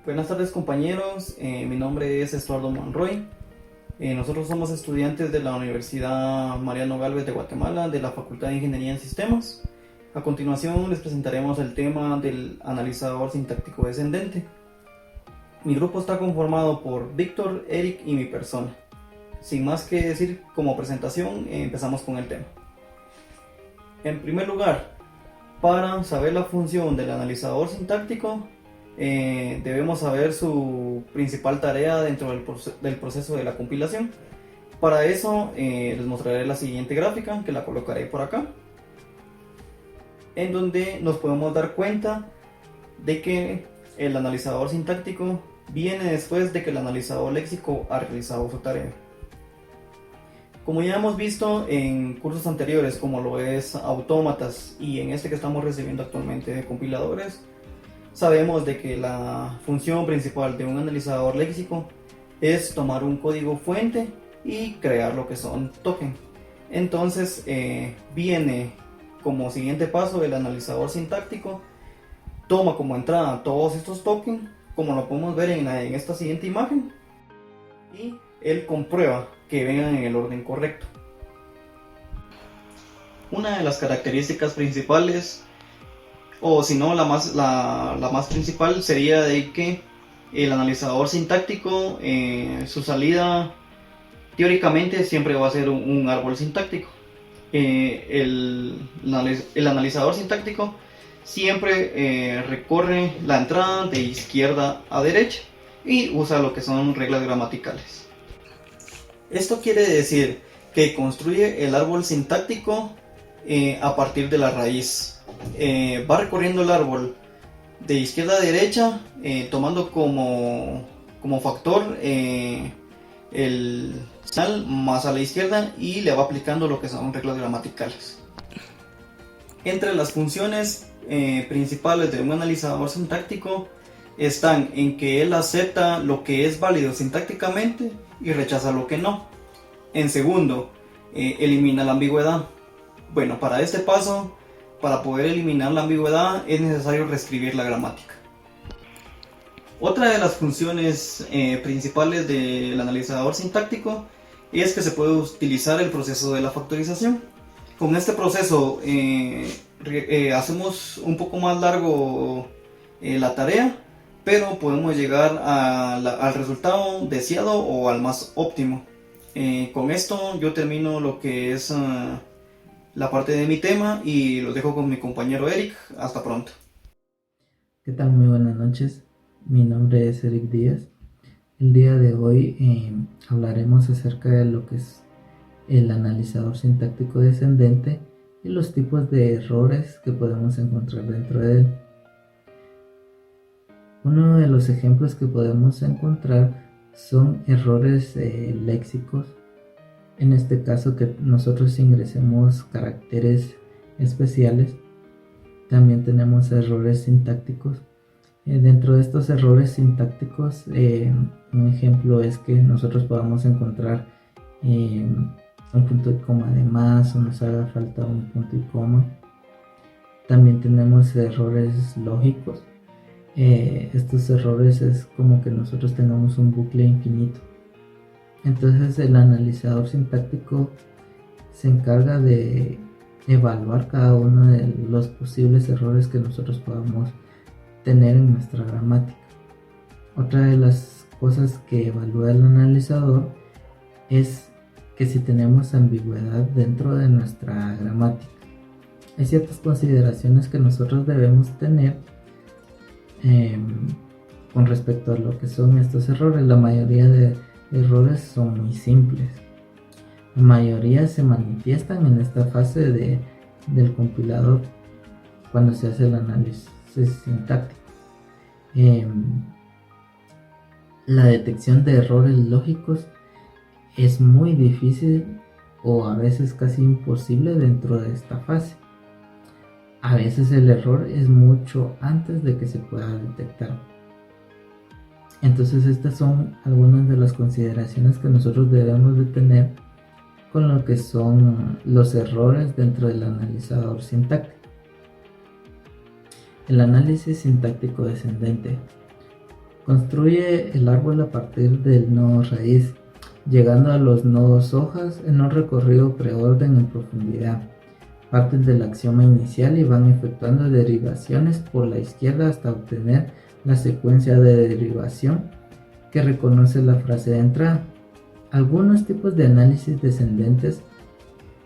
Buenas tardes compañeros, mi nombre es Estuardo Monroy. Nosotros somos estudiantes de la Universidad Mariano Gálvez de Guatemala, de la Facultad de Ingeniería en Sistemas. A continuación les presentaremos el tema del analizador sintáctico descendente. Mi grupo está conformado por Víctor, Eric y mi persona. Sin más que decir como presentación, empezamos con el tema. En primer lugar, para saber la función del analizador sintáctico, debemos saber su principal tarea dentro del proceso de la compilación. Para eso les mostraré la siguiente gráfica, que la colocaré por acá, en donde nos podemos dar cuenta de que el analizador sintáctico viene después de que el analizador léxico ha realizado su tarea. Como ya hemos visto en cursos anteriores, como lo es autómatas y en este que estamos recibiendo actualmente de compiladores, sabemos de que la función principal de un analizador léxico es tomar un código fuente y crear lo que son tokens. Entonces viene como siguiente paso el analizador sintáctico, toma como entrada todos estos tokens, como lo podemos ver en esta siguiente imagen, y él comprueba que vengan en el orden correcto. Una de las características principales, o si no la más principal, sería de que el analizador sintáctico, su salida teóricamente siempre va a ser un árbol sintáctico. El analizador sintáctico siempre recorre la entrada de izquierda a derecha y usa lo que son reglas gramaticales. Esto quiere decir que construye el árbol sintáctico a partir de la raíz. Va recorriendo el árbol de izquierda a derecha, tomando como factor el señal más a la izquierda, y le va aplicando lo que son reglas gramaticales. Entre las funciones principales de un analizador sintáctico están en que él acepta lo que es válido sintácticamente y rechaza lo que no. En segundo, elimina la ambigüedad. Bueno, para este paso, para poder eliminar la ambigüedad, es necesario reescribir la gramática. Otra de las funciones principales del analizador sintáctico es que se puede utilizar el proceso de la factorización. Con este proceso hacemos un poco más largo la tarea, pero podemos llegar al resultado deseado o al más óptimo. Con esto yo termino lo que es la parte de mi tema y los dejo con mi compañero Eric. Hasta pronto. ¿Qué tal? Muy buenas noches. Mi nombre es Eric Díaz. El día de hoy hablaremos acerca de lo que es el analizador sintáctico descendente y los tipos de errores que podemos encontrar dentro de él. Uno de los ejemplos que podemos encontrar son errores léxicos. En este caso, que nosotros ingresemos caracteres especiales. También tenemos errores sintácticos. Dentro de estos errores sintácticos, un ejemplo es que nosotros podamos encontrar un punto y coma de más, o nos haga falta un punto y coma. También tenemos errores lógicos. Estos errores es como que nosotros tengamos un bucle infinito. Entonces el analizador sintáctico se encarga de evaluar cada uno de los posibles errores que nosotros podamos tener en nuestra gramática. Otra de las cosas que evalúa el analizador es que si tenemos ambigüedad dentro de nuestra gramática. Hay ciertas consideraciones que nosotros debemos tener con respecto a lo que son estos errores. La mayoría de errores son muy simples. La mayoría se manifiestan en esta fase del compilador cuando se hace el análisis sintáctico. La detección de errores lógicos es muy difícil o a veces casi imposible dentro de esta fase. A veces el error es mucho antes de que se pueda detectar. Entonces estas son algunas de las consideraciones que nosotros debemos de tener con lo que son los errores dentro del analizador sintáctico. El análisis sintáctico descendente Construye el árbol a partir del nodo raíz, llegando a los nodos hojas en un recorrido preorden en profundidad. Parten del axioma inicial y van efectuando derivaciones por la izquierda hasta obtener la secuencia de derivación que reconoce la frase de entrada. Algunos tipos de análisis descendentes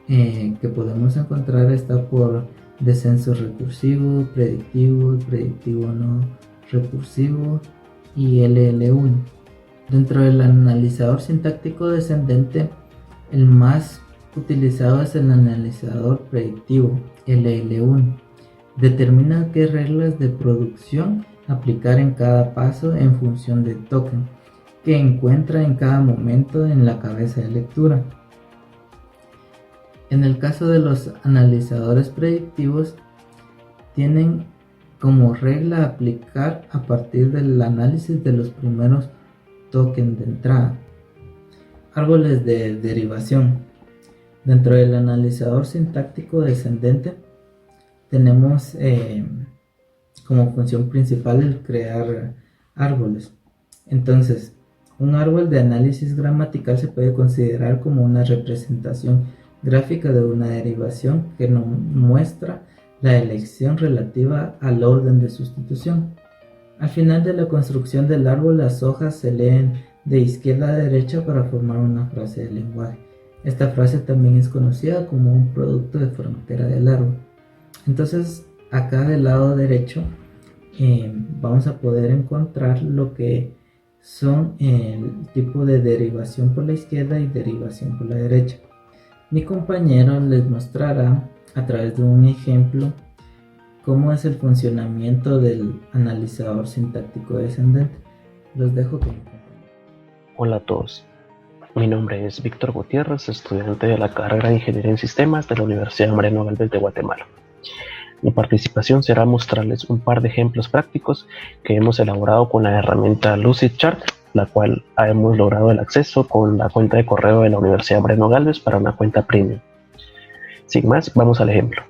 que podemos encontrar está por descenso recursivo, predictivo no recursivo y LL1. Dentro del analizador sintáctico descendente, el más utilizado es el analizador predictivo, LL1. Determina qué reglas de producción aplicar en cada paso en función del token que encuentra en cada momento en la cabeza de lectura. En el caso de los analizadores predictivos, tienen como regla aplicar a partir del análisis de los primeros tokens de entrada. Árboles de derivación. Dentro del analizador sintáctico descendente tenemos como función principal el crear árboles. Entonces, un árbol de análisis gramatical se puede considerar como una representación gráfica de una derivación que nos muestra la elección relativa al orden de sustitución. Al final de la construcción del árbol, las hojas se leen de izquierda a derecha para formar una frase de lenguaje. Esta frase también es conocida como un producto de frontera del árbol. Entonces, acá del lado derecho vamos a poder encontrar lo que son el tipo de derivación por la izquierda y derivación por la derecha. Mi compañero les mostrará a través de un ejemplo cómo es el funcionamiento del analizador sintáctico descendente. Los dejo con mi compañero. Hola a todos, mi nombre es Víctor Gutiérrez, estudiante de la carrera de Ingeniería en Sistemas de la Universidad Mariano Gálvez de Guatemala. Mi participación será mostrarles un par de ejemplos prácticos que hemos elaborado con la herramienta Lucidchart, la cual hemos logrado el acceso con la cuenta de correo de la Universidad Mariano Gálvez para una cuenta premium. Sin más, vamos al ejemplo.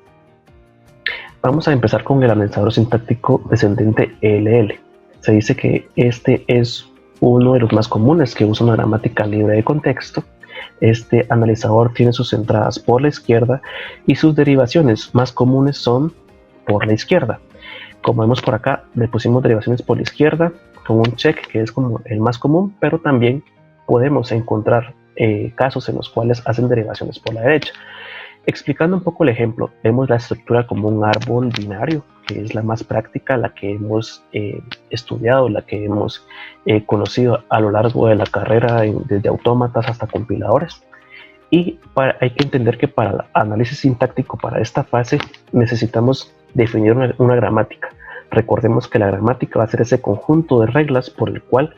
Vamos a empezar con el analizador sintáctico descendente ELL. Se dice que este es uno de los más comunes que usa una gramática libre de contexto. Este analizador tiene sus entradas por la izquierda y sus derivaciones más comunes son por la izquierda. Como vemos por acá, le pusimos derivaciones por la izquierda con un check que es como el más común, pero también podemos encontrar casos en los cuales hacen derivaciones por la derecha. Explicando un poco el ejemplo, vemos la estructura como un árbol binario, que es la más práctica, la que hemos estudiado, la que hemos conocido a lo largo de la carrera, desde autómatas hasta compiladores. Y hay que entender que para el análisis sintáctico, para esta fase, necesitamos definir una gramática. Recordemos que la gramática va a ser ese conjunto de reglas por el cual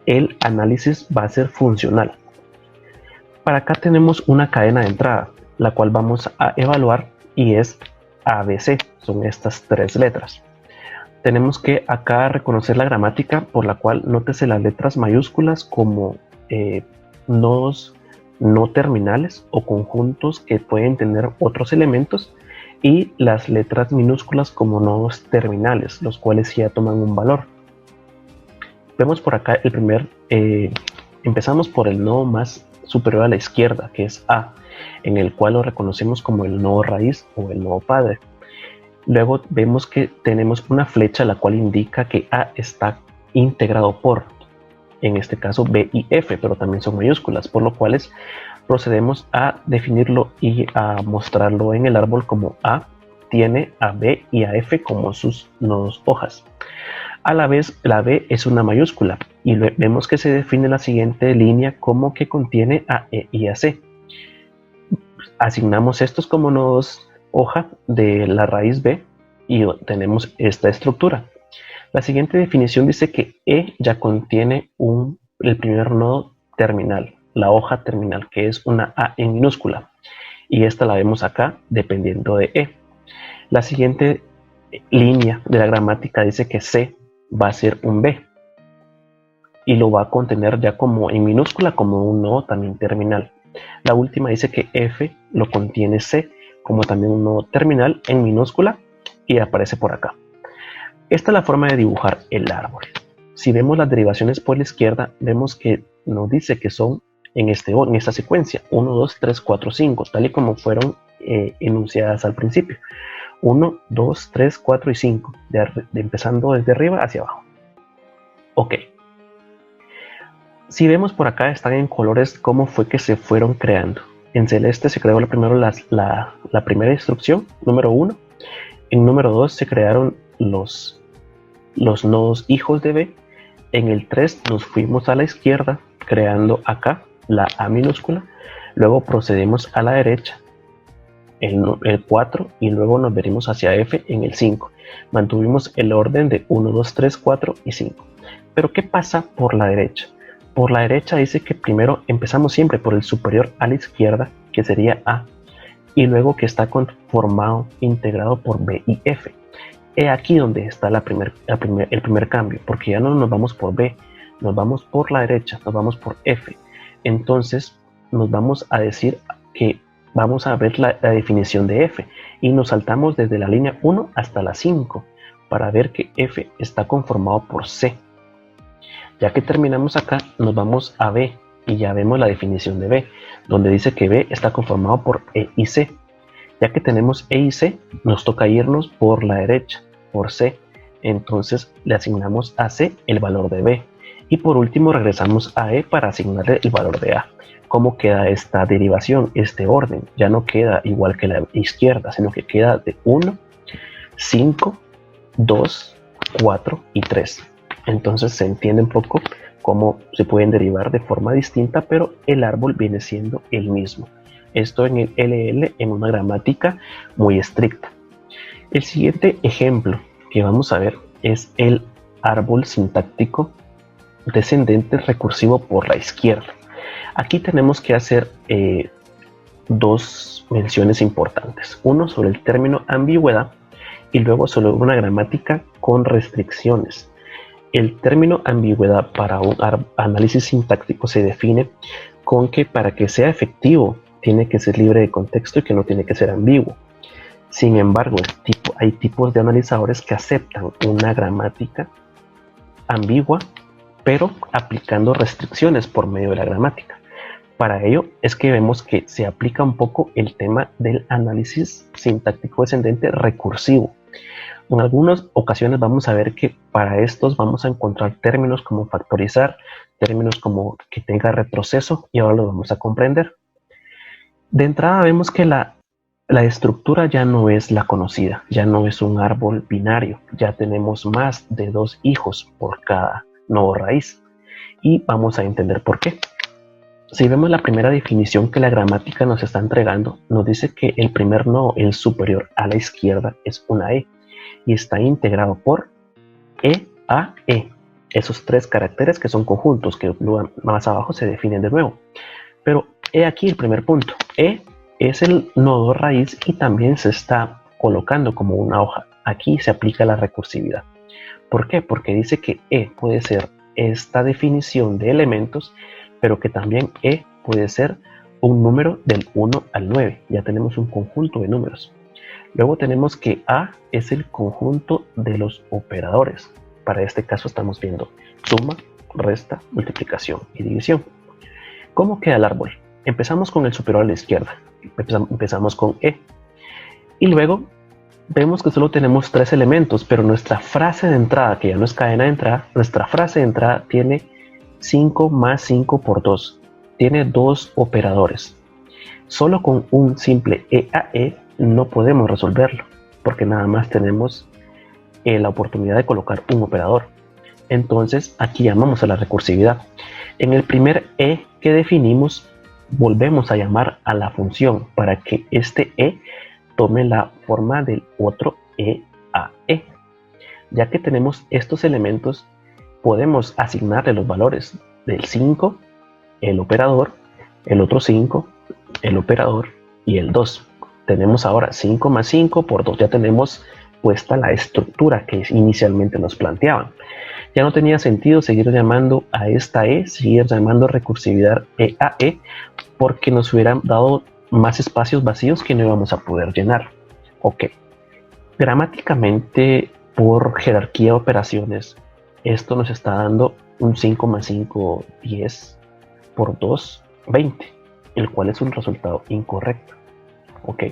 el análisis va a ser funcional. Para acá tenemos una cadena de entrada, la cual vamos a evaluar y es ABC, son estas tres letras. Tenemos que acá reconocer la gramática, por la cual nótese las letras mayúsculas como nodos no terminales o conjuntos que pueden tener otros elementos, y las letras minúsculas como nodos terminales, los cuales ya toman un valor. Vemos por acá el primer, empezamos por el nodo más superior a la izquierda, que es A, en el cual lo reconocemos como el nodo raíz o el nodo padre. Luego vemos que tenemos una flecha la cual indica que A está integrado por, en este caso, B y F, pero también son mayúsculas, por lo cual procedemos a definirlo y a mostrarlo en el árbol como A tiene a B y a F como sus nodos hojas. A la vez, la B es una mayúscula y vemos que se define la siguiente línea como que contiene a E y a C. Asignamos estos como nodos hoja de la raíz B y tenemos esta estructura. La siguiente definición dice que E ya contiene el primer nodo terminal, la hoja terminal, que es una A en minúscula, y esta la vemos acá dependiendo de E. La siguiente línea de la gramática dice que C va a ser un B y lo va a contener ya como en minúscula como un nodo también terminal. La última dice que F lo contiene C como también un nodo terminal en minúscula y aparece por acá. Esta es la forma de dibujar el árbol. si vemos las derivaciones por la izquierda, vemos que nos dice que son en esta secuencia 1, 2, 3, 4, 5, tal y como fueron enunciadas al principio. 1, 2, 3, 4 y 5, empezando desde arriba hacia abajo. Ok. Si vemos por acá, están en colores cómo fue que se fueron creando. En celeste se creó primero la primera instrucción, número 1. En número 2 se crearon los nodos hijos de B. En el 3 nos fuimos a la izquierda, creando acá la A minúscula. Luego procedemos a la derecha, el 4, y luego nos venimos hacia F en el 5. Mantuvimos el orden de 1, 2, 3, 4 y 5. Pero ¿qué pasa por la derecha? Por la derecha dice que primero empezamos siempre por el superior a la izquierda, que sería A, y luego que está conformado, integrado por B y F. He aquí donde está el primer cambio, porque ya no nos vamos por B, nos vamos por la derecha, nos vamos por F. Entonces nos vamos a decir que vamos a ver la definición de F, y nos saltamos desde la línea 1 hasta la 5 para ver que F está conformado por C. Ya que terminamos acá, nos vamos a B y ya vemos la definición de B, donde dice que B está conformado por E y C. Ya que tenemos E y C, nos toca irnos por la derecha, por C. Entonces le asignamos a C el valor de B. Y por último regresamos a E para asignarle el valor de A. ¿Cómo queda esta derivación, este orden? Ya no queda igual que la izquierda, sino que queda de 1, 5, 2, 4 y 3. Entonces se entiende un poco cómo se pueden derivar de forma distinta, pero el árbol viene siendo el mismo. Esto en el LL en una gramática muy estricta. El siguiente ejemplo que vamos a ver es el árbol sintáctico descendente recursivo por la izquierda. Aquí tenemos que hacer dos menciones importantes. Uno sobre el término ambigüedad y luego sobre una gramática con restricciones. El término ambigüedad para un análisis sintáctico se define con que para que sea efectivo tiene que ser libre de contexto y que no tiene que ser ambiguo. Sin embargo, hay tipos de analizadores que aceptan una gramática ambigua, pero aplicando restricciones por medio de la gramática. Para ello es que vemos que se aplica un poco el tema del análisis sintáctico descendente recursivo. En algunas ocasiones vamos a ver que para estos vamos a encontrar términos como factorizar, términos como que tenga retroceso, y ahora lo vamos a comprender. De entrada vemos que la estructura ya no es la conocida, ya no es un árbol binario, ya tenemos más de 2 hijos por cada nodo raíz, y vamos a entender por qué. Si vemos la primera definición que la gramática nos está entregando, nos dice que el primer nodo, el superior a la izquierda, es una E, y está integrado por E, A, E. Esos 3 caracteres que son conjuntos, que más abajo se definen de nuevo. Pero he aquí el primer punto. E es el nodo raíz y también se está colocando como una hoja. Aquí se aplica la recursividad. ¿Por qué? Porque dice que E puede ser esta definición de elementos, pero que también E puede ser un número del 1 al 9. Ya tenemos un conjunto de números. Luego tenemos que A es el conjunto de los operadores. Para este caso estamos viendo suma, resta, multiplicación y división. ¿Cómo queda el árbol? Empezamos con el superior a la izquierda. Empezamos con E. Y luego vemos que solo tenemos 3 elementos, pero nuestra frase de entrada, que ya no es cadena de entrada, nuestra frase de entrada tiene 5 más 5 por 2. Tiene 2 operadores. Solo con un simple EAE no podemos resolverlo, porque nada más tenemos la oportunidad de colocar un operador. Entonces aquí llamamos a la recursividad. En el primer E que definimos, volvemos a llamar a la función para que este E tome la forma del otro EAE. Ya que tenemos estos elementos, podemos asignarle los valores del 5, el operador, el otro 5, el operador y el 2. Tenemos ahora 5 más 5 por 2. Ya tenemos puesta la estructura que inicialmente nos planteaban. Ya no tenía sentido seguir llamando a esta E, seguir llamando recursividad EAE, porque nos hubieran dado más espacios vacíos que no íbamos a poder llenar. Ok. Gramáticamente, por jerarquía de operaciones, Esto nos está dando un 5 más 5, 10 por 2, 20, el cual es un resultado incorrecto. Ok,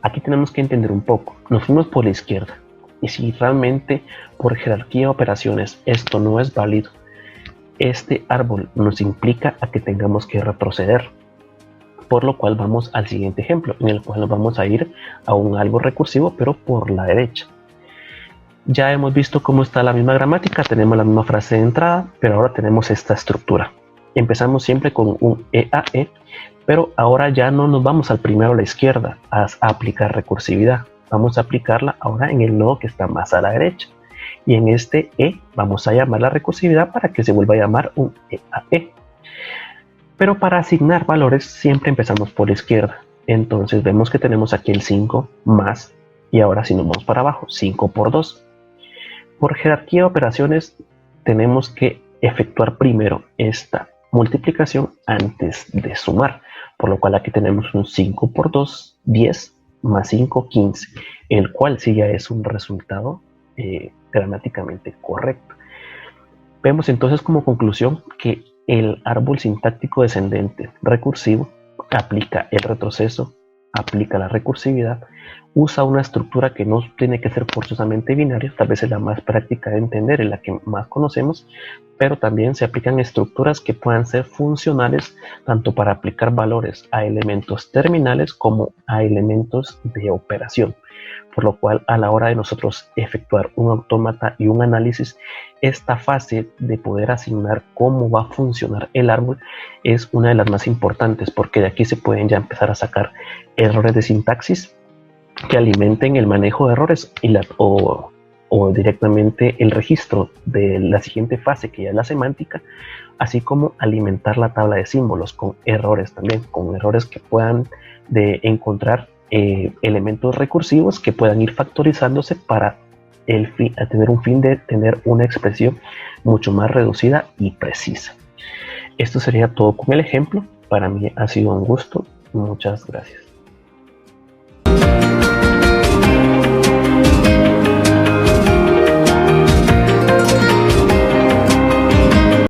aquí tenemos que entender un poco. Nos fuimos por la izquierda, y si realmente por jerarquía de operaciones esto no es válido, este árbol nos implica a que tengamos que retroceder, por lo cual vamos al siguiente ejemplo, en el cual nos vamos a ir a un árbol recursivo, pero por la derecha. Ya hemos visto cómo está la misma gramática, tenemos la misma frase de entrada, pero ahora tenemos esta estructura. Empezamos siempre con un EAE, pero ahora ya no nos vamos al primero a la izquierda a aplicar recursividad. Vamos a aplicarla ahora en el nodo que está más a la derecha. Y en este E vamos a llamar la recursividad para que se vuelva a llamar un EAE. Pero para asignar valores siempre empezamos por la izquierda. Entonces vemos que tenemos aquí el 5 más, y ahora si nos vamos para abajo, 5 por 2. Por jerarquía de operaciones tenemos que efectuar primero esta multiplicación antes de sumar, por lo cual aquí tenemos un 5 por 2, 10, más 5, 15, el cual sí ya es un resultado gramáticamente correcto. Vemos entonces como conclusión que el árbol sintáctico descendente recursivo aplica el retroceso, aplica la recursividad, usa una estructura que no tiene que ser forzosamente binaria, tal vez es la más práctica de entender, es la que más conocemos, pero también se aplican estructuras que puedan ser funcionales tanto para aplicar valores a elementos terminales como a elementos de operación. Por lo cual, a la hora de nosotros efectuar un autómata y un análisis, esta fase de poder asignar cómo va a funcionar el árbol es una de las más importantes, porque de aquí se pueden ya empezar a sacar errores de sintaxis que alimenten el manejo de errores o directamente el registro de la siguiente fase, que ya es la semántica, así como alimentar la tabla de símbolos con errores también, con errores que puedan encontrar elementos recursivos que puedan ir factorizándose para tener un fin de tener una expresión mucho más reducida y precisa. Esto sería todo con el ejemplo. Para mí ha sido un gusto. Muchas gracias.